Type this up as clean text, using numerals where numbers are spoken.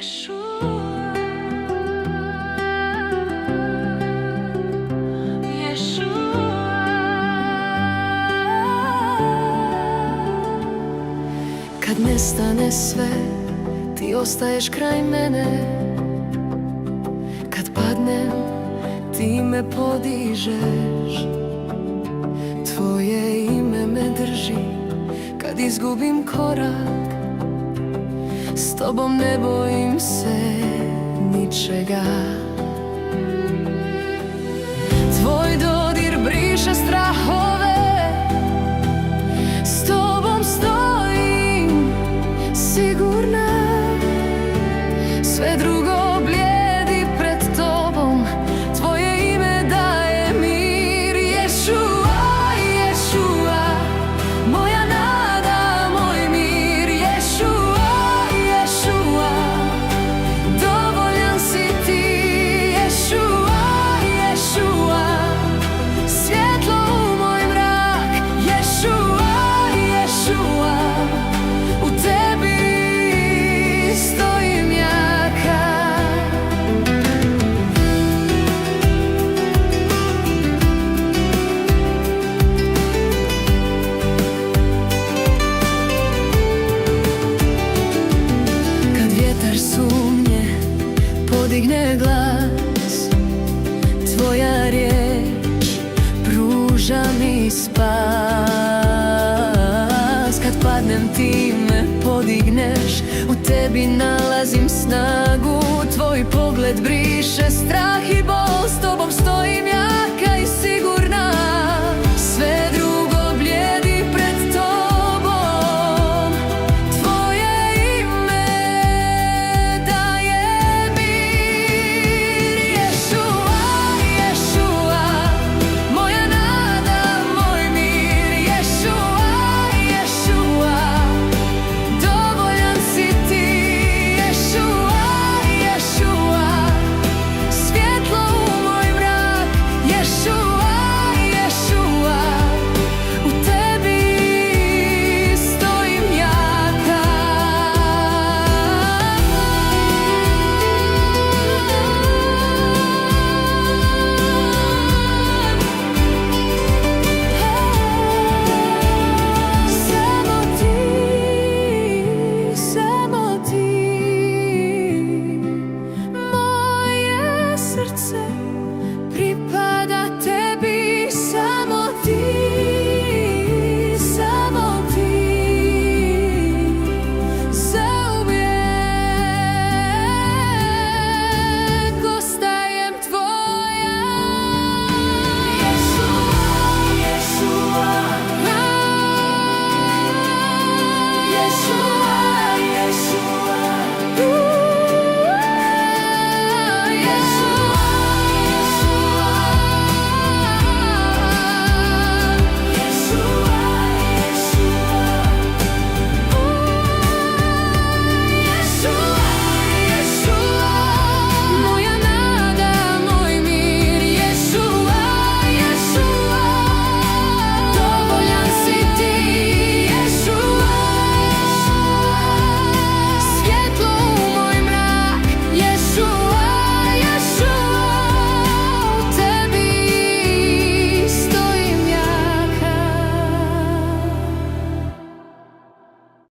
Ješua, Ješua. Kad nestane sve, ti ostaješ kraj mene. Kad padnem, ti me podižeš. Tvoje ime me drži kad izgubim korak. S tobom ne bojim se ničega. Tvoj dodir briše strahove. S tobom stojim sigurna. Sve drugo blijedi pred tobom. Tvoje ime daje mir. Ješua, Ješua, moja nada, moj mir. Ješua, Ješua, dovoljan si ti. Ješua, Ješua, svjetlo u moj mrak. Ješua, Ješua, u tebi stojim jaka. Kad vjetar sumnje podigne glas, tvoja riječ pruža mi spas. Kad padnem, ti me podigneš, u tebi nalazim snagu. Tvoj pogled briše strah i bol, s tobom